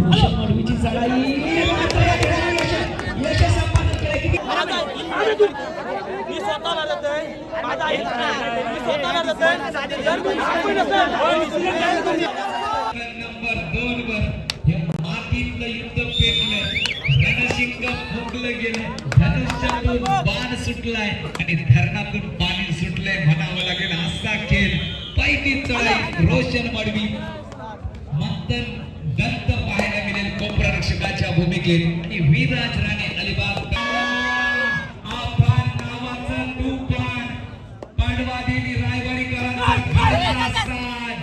भूषण मडवीची चढाई यश संपादन केलं किती मी स्वतःला जातोय माझा आई मी स्वतःला जातोय जर कोणी आपण नसेल नंबर 2 वर हे मातीतलं युद्ध पेटलंय रणशिंग फुगलं गेलं धनुष्यातून बाण सुटलाय आणि धरणातून पाणी सुटलंय म्हणावं लागेल असा खेळ पहिली चढाई रोशन मडवी मंथन दत्त पाहायला मिळेल कोपरा रक्षकाच्या भूमिकेत आणि विराज राणे अलिबाग आपण नावाचं तुफान पांडवादेवी रायवाडीकरांचा खालचा साज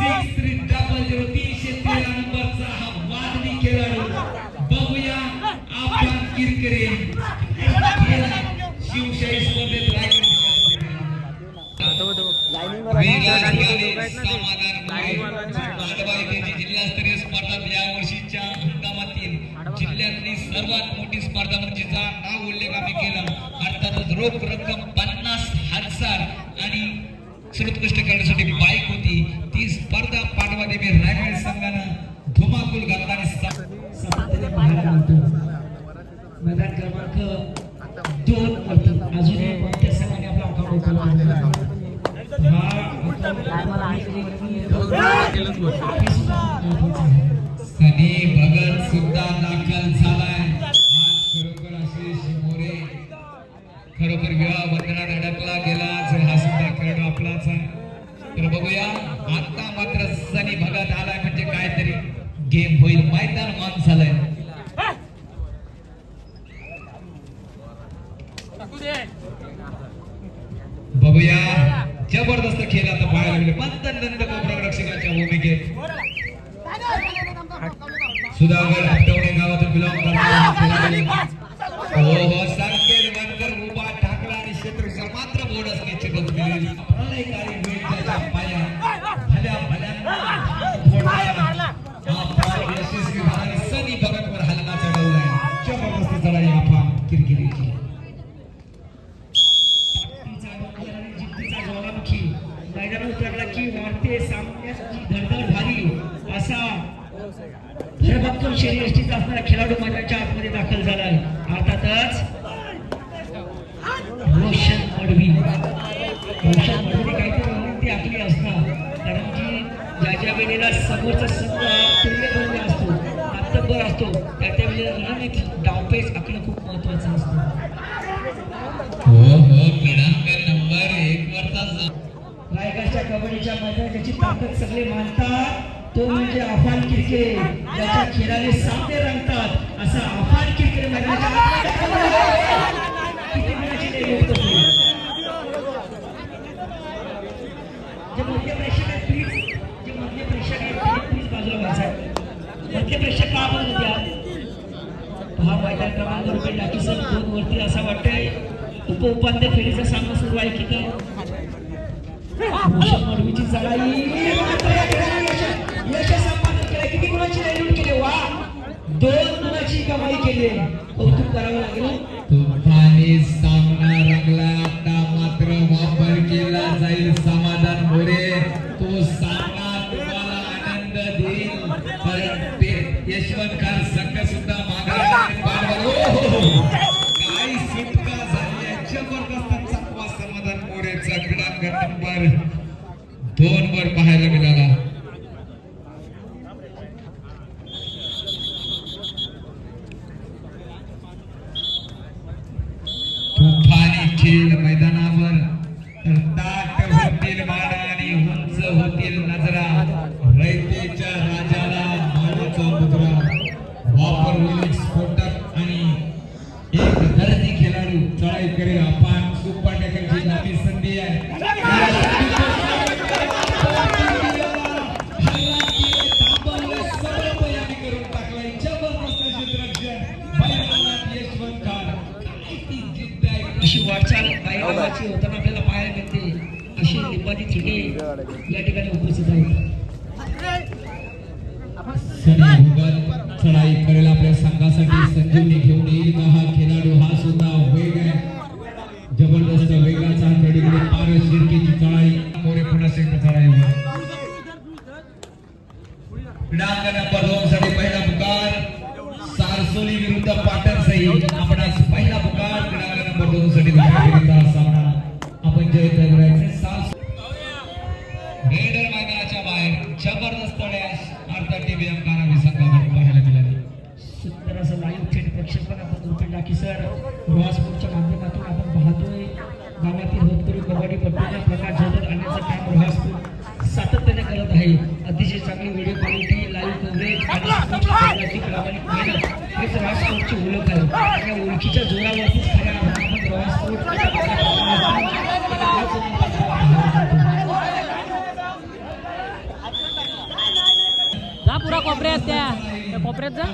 6300 313 नंबरचा हा वादनी खेळाडू बघूया आपण किरकिरे शिवशाही स्पर्धेत जिल्हास्तरीय स्पर्धा या वर्षीच्या हंगामातील जिल्ह्यातली सर्वात मोठी स्पर्धा म्हणजे नाव उल्लेख आम्ही केला अर्थातच रोख रक्कम 50,000 आणि सर्वोत्कृष्ट खेळण्यासाठी बाईक होती ती स्पर्धा पांडवादेवी रायगड संघानं धुमाकूल घातला आणि सातत्याने पाहायला मिळतो मैदान क्रमांक 2 वरती अजूनही कोणत्या संघाने आपला अकाउंट ओपन सनी भगत सुद्धा दाखल झालाय खरोखर आशिष मोरे खरोखर विवाह बंधनात अडकला गेला हा सुद्धा खेळाडू आपलाच आहे तर बघूया आता मात्र सनी भगत आलाय म्हणजे काहीतरी गेम होईल मैदान मान झालंय बघूया जबरदस्त खेळ आता पाहायला मिळेल पंतनंद कोपरा रक्षकाच्या भूमिकेत सुधाकर हटवणे गावातून बिलॉंग करणारा हो संकेत बनकर उभा ठाकला आणि क्षेत्र मात्र बोनस निश्चितच मिळेल प्रलयकारी वेळ त्याच्या पाया भल्या भल्यांना यशस्वी झाला सनी भगतवर हल्ला चढवलाय जबरदस्त चढाई आपा किरकिरीची मैदानात उतरला की वाढते सामन्याची धडधड भारी असा भरभक्कम शरीर यष्टीचा असणारा खेळाडू मैदानाच्या आतमध्ये दाखल झालाय अर्थातच रोशन मडवी काहीतरी विनंती आपली असणार कारण की ज्या वेळेला समोरचा संघ तुल्यबंद असतो ताकदवर असतो त्या वेळेला रणनीती डावपेच आखणं खूप महत्वाचं असतं हो क्रीडांगण नंबर 1 वरचा रायगडच्या कबड्डीच्या मैदानात ज्याची ताकद सगळे मानतात तो म्हणजे अफान किरकिरे ज्याच्या खेळाने सामने रंगतात असा अफान किरकिरे मैदानाच्या किती वेळाची नियुक्त होईल जे मध्य प्रेक्षक आहेत प्लीज बाजूला व्हायचं मध्य प्रेक्षक का आपण द्या हा मैदान क्रमांक रुपये लाखी सर 2 वरती असं वाटतंय उपउपांत्य फेरीचा सामना सुरू आहे की काय भूषण मडवीची चढाई यश संपादन केलं किती गुणाची लढत केली वा 2 गुणाची कमाई केली कौतुक करावं लागेल तुफानी सामना रंगला आता मात्र वापर केला जाईल समाधान मोरे तो सामना तुम्हाला आनंद देईल कारण यशवंतकार संघ सुद्धा मागे काय सुटका झाली जबरदस्त चकवा समाधान मोरेचा क्रीडांगण नंबर 2 वर पाहायला मिळाला तुफानी खेळ मैदानावर ताट होतील माना आणि उंच होतील नजरा रयतेच्या राजाला मानाचा मुद्रा वापर होईल स्फोटक आणि एक धरती खेळाडू चढाई करेल आपण सुपाटेकरची नवी संधी आहे अशी वाटचाल गायकाची होताना आपल्याला पाहायला मिळते अशी लिंबाची चिटे या ठिकाणी उपस्थित आहेत चढाई करेल आपल्या संघासाठी संजीवनी घेऊन येईल का हा खेळाडू हा सुद्धा वेग आहे जबरदस्त वेगाचा कडीकडे पार शिरकीची चढाई मोरे पुन्हा चढाई क्रीडांगण नंबर 2 साठी पहिला पुकार सारसोली विरुद्ध पाटण सही आपण आज पहिला पुकार क्रमांक नंबर 2 साठी विरुद्ध सामना आपण जय करायचे रेडर मैदानाच्या बाहेर जबरदस्त डॅश अर्थात टीव्ही अंकारा संघाकडून पाहायला मिळाले. सुंदर असं लाईव्ह थेट प्रक्षेपण आपण दुर्पीन टाकी सर रोहास्पोर्टच्या माध्यमातून आपण पाहतोय. गावातील होतकरू कबड्डी पट्टूला प्रकाश झळकत आणण्याचं काम रोहास्पोर्ट सातत्याने करत आहे. अतिशय चांगली व्हिडिओ क्वालिटी लाईव्ह कव्हरेज आणि स्पोर्ट्सची प्रामाणिक मेहनत हेच रोहास्पोर्टची ओळख आहे. या ओळखीच्या जोरावरतीच खऱ्या अर्थाने रोहास्पोर्ट जा पुरा कोपऱ्यात त्या कोपऱ्यात जा.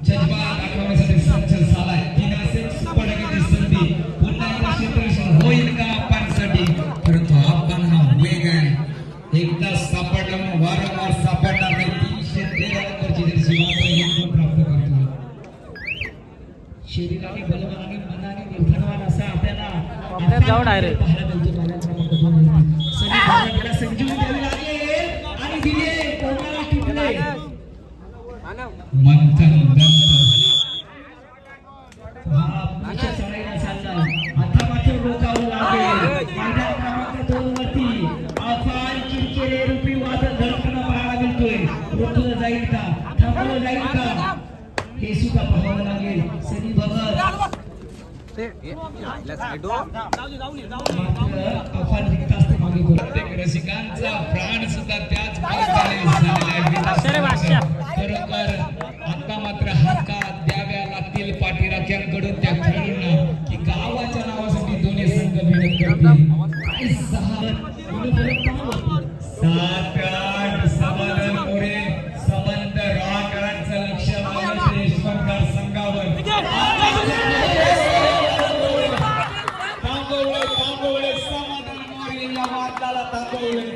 जज्बा दाखवण्यासाठी सज्ज झालाय. 3 असेल सुपर डगेची संधी पुन्हा एकदा क्षेत्ररक्षण होईल का आपणसाठी. परंतु आपण हा वेग आहे एकदा सापडला म्हणून वारंवार सापडणार नाही. 313 नंबरची जर्सी मात्र एक गुण प्राप्त करतो. शरीराने बलवान आणि मनाने निर्धनवान असा आपल्याला जाऊ डायरेक्ट पाहायला मिळतो. मला क्रमांक 2 वरती सनी भगवानला संजीवनी द्यावी लागेल आणि दिले कोणाला टिपले मंथन हा पुढच्या चढाईला चाललाय. आता मात्र रोखावं लागेल. मैदान क्रमांक 2 वरती अफान किरकिरे रूपी वादळ धडकणं पाहायला मिळतोय. रोखलं जाईल का थांबवलं जाईल का हे सुद्धा पाहावं लागेल. सनी भगत मात्र अफान रिक्त असते मागे बोला. प्रत्येक रसिकांचा प्राण सुद्धा त्याच मार्गाने झालेला आहे. बरोबर आता मात्र हक्का द्याव्या लागतील पाठीराख्यांकडून त्या खेळाडूंना की गावाच्या नावासाठी दोन्ही संघ मेहनत करतील. काय 7-8 समाधान मोरे संबंध राहकरांचं लक्ष लागलं यशवंतकर संघावर. थांबवले समाधान मोरे या वादाला थांबवले.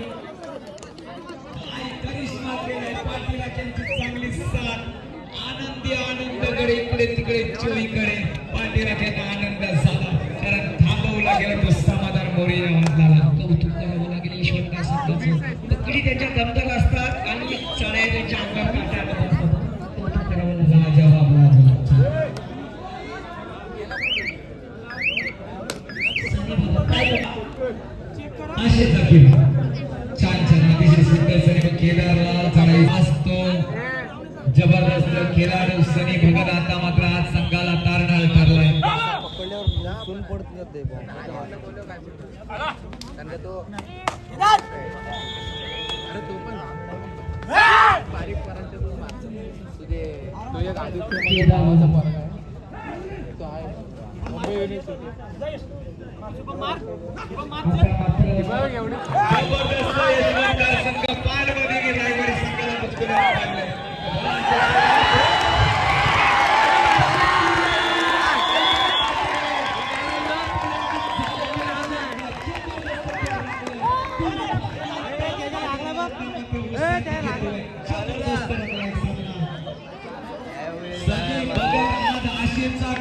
काय करिश्मा केलाय पाठीराख्यांची चांगली साथ. आनंदकडे इकडे तिकडे चोहीकडे पाठीराख्यांना आनंद झाला कारण थांबवला गेला तो समाधान मोरे या वादाला. कौतुक करावं लागेल यशवंतराव संघाचं. पकडी त्यांच्या दमदार असतात आणि चढाई त्यांच्या अंगावर काट्याला बसतात. कौतुक करावं लागेल. लाजवाब लाजवाब. सनी भगत काय असे जाकीर छान छान अतिशय सुंदर सनी केदारलाल चढाई असतो. जबरदस्त खेळाडू सनी भगत आता मात्र आज संघाला तारणाळ ठरलाय. जबरदस्त यशवंतराव संघ पालमध्ये रायवाडी संघाला मुचकुरात पाडलंय.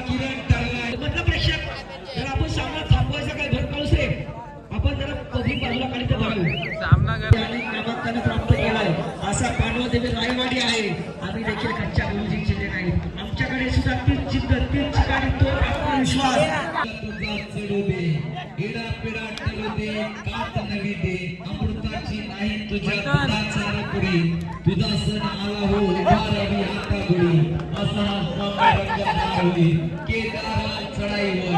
किरण ठरलाय. म्हटलं प्रेक्षक जर आपण सामना थांबवायचा काय भर पाऊस रे आपण जरा कधी बाजूला काढी तर बघावी. आणि क्रमांकाने प्राप्त केलाय असा पांडवदेवी रायवाडी आहे. आम्ही देखील कच्च्या गोळी जिंकले नाही. आमच्याकडे सुद्धा तीच जिद्द तीच ठिकाणी तो आत्मविश्वास. चढू दे इडा पिडा टळू दे कात नवी दे अमृताची नाही तुझ्या दुधाचा रकुडी तुझा सण आला हो उभा रवी आता गुडी असा होई केदार चढाईवर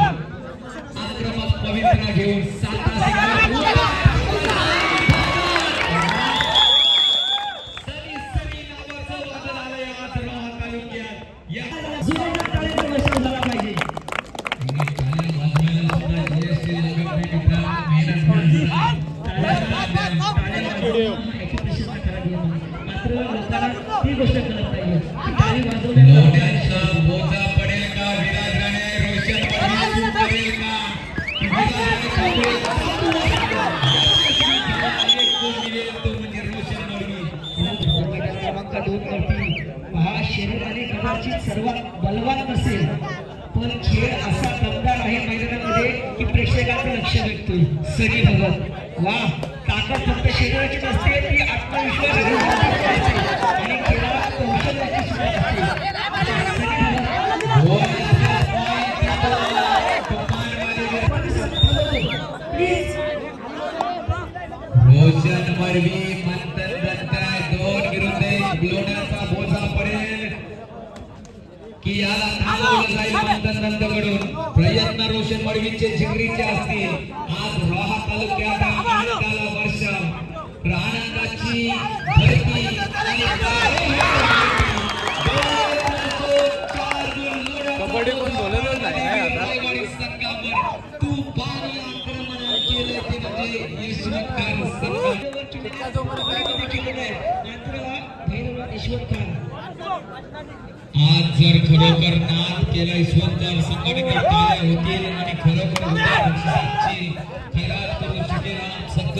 आक्रमक पवित्रा घेऊन शरीराने कदाचित सर्वात बलवान नसेल पण खेळ असा दमदार आहे मैदानामध्ये की प्रेक्षकांचं लक्ष वेधतोय. सनी भगत वा ताकद फक्त शरीराची नसते ती आत्मविश्वासाची असते आणि खेळात कौशल्याची सुद्धा असते. रोशन मरवी मंथन बनताय 2 विरुद्ध 1 लोण्याचा बोजा पडेल की याला थांबवलं जाईल मंथन दंतकडून. प्रयत्न रोशन मरवीचे जिगरीचे असतील. आज रोहा तालुक्यात आनंदाला वर्षा आनंदाची धरती कबड्डी पण बोलतच नाही आता. संघावर तुफानी आक्रमण केले ते म्हणजे यशवंत संघ. आज जर खरोखर नाद केला यशवंत संघाने टाळ्या होतील आणि खरोखर बक्षिसाची खैरात करू शकेल संघ.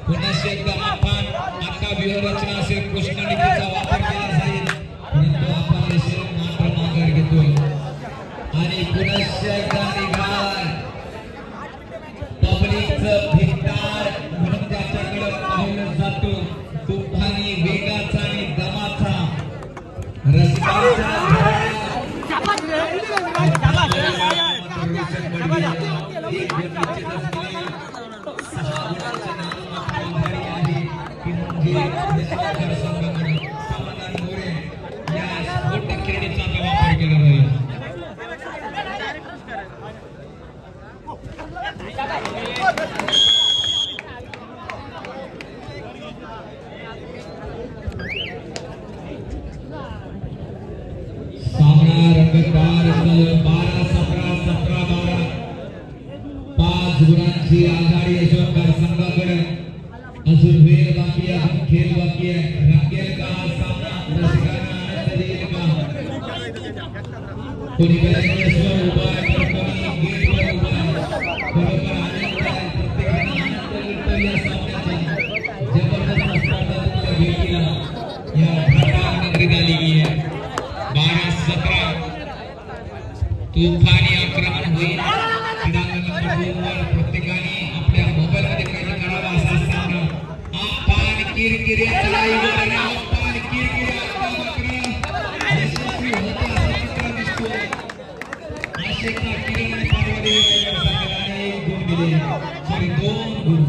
पुन्हा एकदा आपण आता व्यूहरचना असेल कृष्णनिधीचा वापर केला जाईल परंतु आपण यशे मात्र माघार घेतोय आणि पुन्हा एकदा निघाल पब्लिकचं भिक्तार म्हणून त्याच्याकडे पाहिलं जातो. तुफानी वेगाचा आणि दमाचा रस्त्याचा समाधान मोरे या मोठ्या क्रीडेचा वापर केला जाईल. सामना रंगतदार 12-17 17-12 5 गुणांची आघाडी यशवंतकर संघाकडे. अजून वेळ बाकी आहे, अजून खेळ बाकी आहे. रंगेल का हा सामना? रसिकांना आनंद देईल का? कोणी बॅटवर उभा आहे तर कोणी गेटवर उभा आहे. खरोखर आनंद आहे, प्रत्येकाला आनंद मिळतो या सामन्याचा. जबरदस्त स्पर्धा तुमच्या भेटीला या भागात नगरीत आलेली आहे. 12-17 तुफानी आक्रमण होईल. क्रीडांगणावर प्रत्येकाने आपल्या मोबाईल मध्ये काही करावा असा सामना. आपण किरकिऱ्याच्या लाईव्हवर आणि आपण किरकिऱ्या मात्र यशस्वी होतो असा चित्र दिसतो. आशेचा किरण आणि पार्वती या संघाने 1 गुण दिले. सॉरी 2 गुण.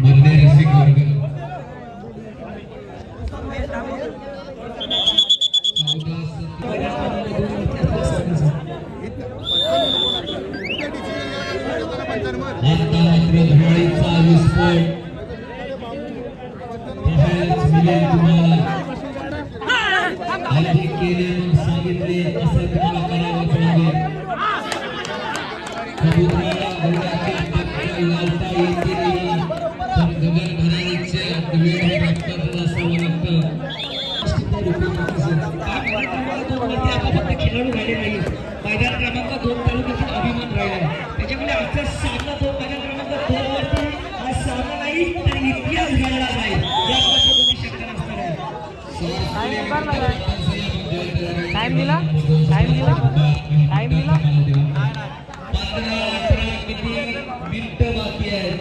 मधले रसिक वर्ग आता मात्र धुमाळीचा विस्फोट पाहायलाच मिळेल तुम्हाला. आधी केले मग सांगितले असं तुम्हाला करावंच लागेल. समुद्राला घोड्याच्या टक्कर लावता येते नाही पण गगन भरारीच्या वेळ रक्तात असावं लागतं. फक्त खेळाडू राहिले नाही, मैदान क्रमांक 2 तालुक्याचा अभिमान राहिला. त्याच्यामुळे आजचा सामना तो मैदान क्रमांक 2 वरती हा सामना नाही तर इतिहास घडला जाईल यामध्ये कोणी शंका नसणार आहे. टाइम दिला 15-18 किती मिनिटं बाकी आहेत.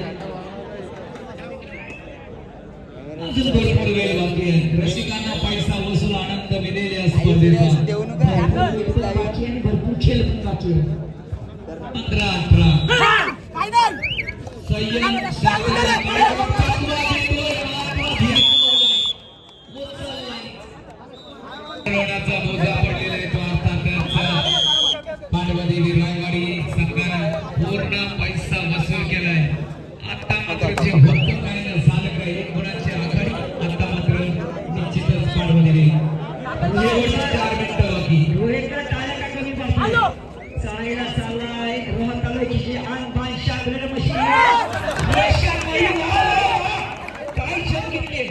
अजून भरपूर वेळ बाकी आहे. रसिकांना पैसा वसूल आनंद मिळेल या स्पर्धेचा. भरपूर खेळ पण बाकी आहे. 15-18 संयम खेळवण्याचा बोजा पडलेला आहे तो अर्थातच पांडवदेवी विरायवाडी संघाने पूर्ण पैसा वसूल केलाय. आता मात्र जे होतं काय ना झालं काय 1 गुणाची आघाडी. आता मात्र निश्चितच पांडवदेवी 4 मिनिटं बाकी. रोहितला टाळ्या का कमी पाहिजे चालायला चाललाय रोहन तालुक्याची आन बान शागरेड मशीन काय छत घेतले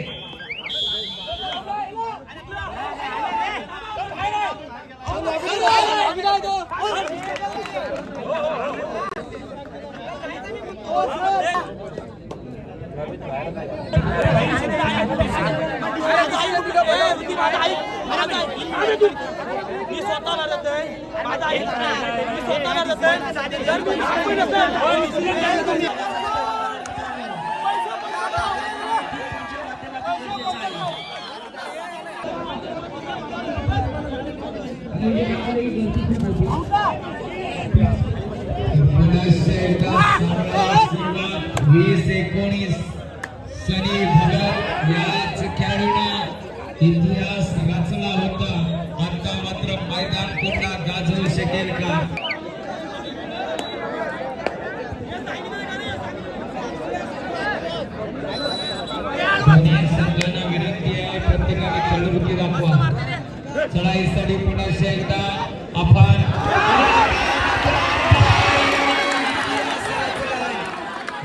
मी स्वतःला जातोय माझा आई मी स्वतःला जातोय जर कोणी सांगू नसेल सनी भगत याच खेळाडूंना इतिहास रचला होता. आता मात्र मैदान पुन्हा गाजवू शकेल का? दोन्ही संघांना विनंती आहे प्रत्येकाने खेळवृत्ती दाखवा. चढाईसाठी पुन्हा एकदा आपण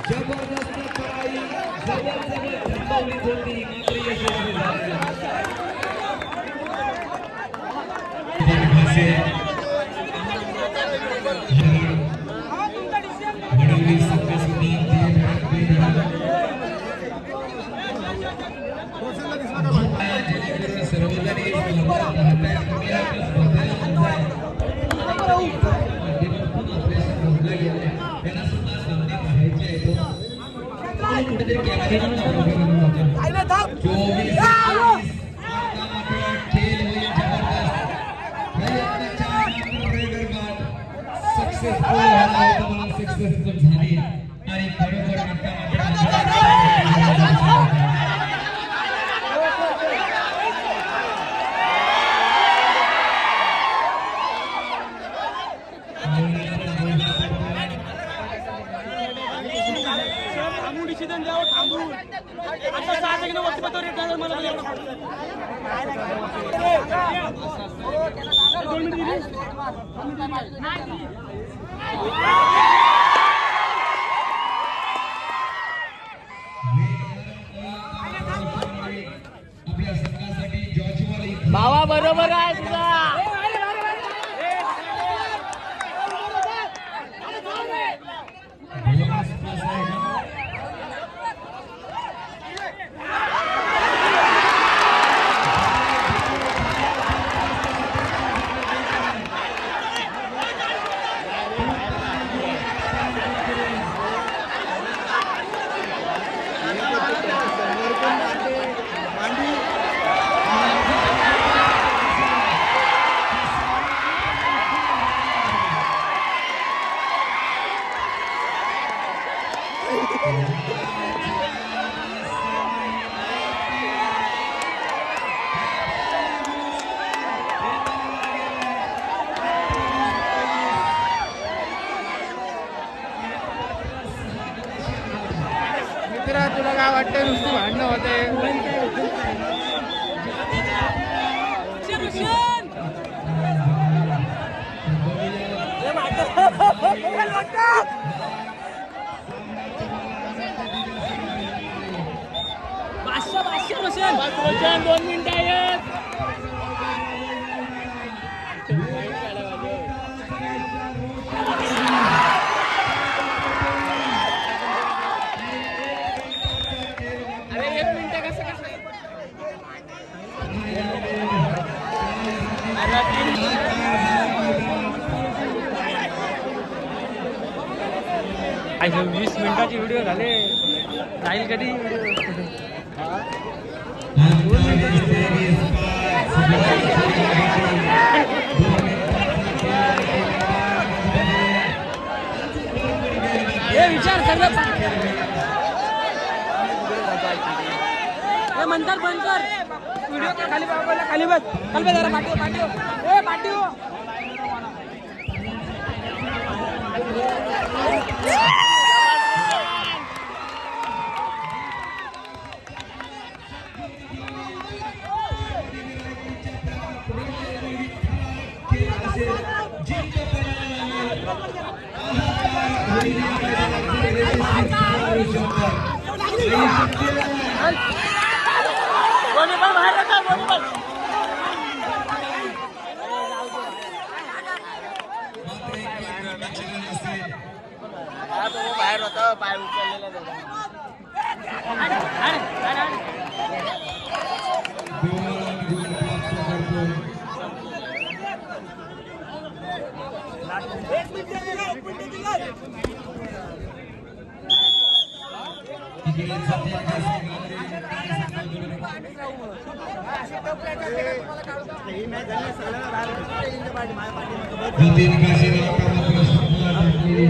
जबरदस्त चढाई जबरदस्त धंदावली होती मात्र यशस्वी झाली. वडवली संघ जेणेकरून सर्वजणी त्यांना सुद्धा संधी पाहायची आहे. कुठेतरी खेळ सक्सेसफुल झाली आणि खरोखर थांबून डिसिजन द्यावं थांबून आता 6 सेकंद वरती पडतो रेट झालं मला आपल्या संघासाठी जॉर्जवाली भावा बरोबर आहे तुझा तुला काय वाटतं नुसती भांडणं होते रोशन 2 मिनिटं आहेत आई 20 मिनिटाची व्हिडिओ झाले जाईल कधी विचार सगळं म्हणतात बंद कर व्हिडिओ खाली खाली बस जरा पाठव चॅलेंज असेल. बाहेर होता पाय उचललेला दोन गुण प्राप्त करतो. इकडे सध्या नितीन काशीला मात्र सुरुवात झाली.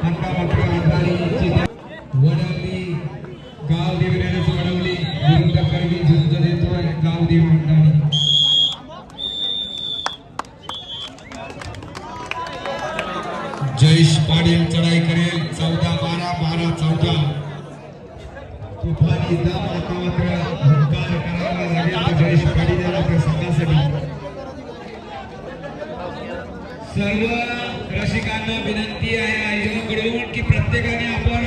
मात्र आघाडीची वडवली गावदेव रेडच वडवली विरुद्ध करवी झुंज देतोय गावदेव मंडळी. जयेश पाटील चढाई करेल 14-12 12-14. तुफानी दम आता मात्र हुंकार करावा लागेल जयेश पाटील यांना आपल्या संघासाठी. सर्व रसिकांना विनंती आहे आयोजकांकडून की प्रत्येकाने आपण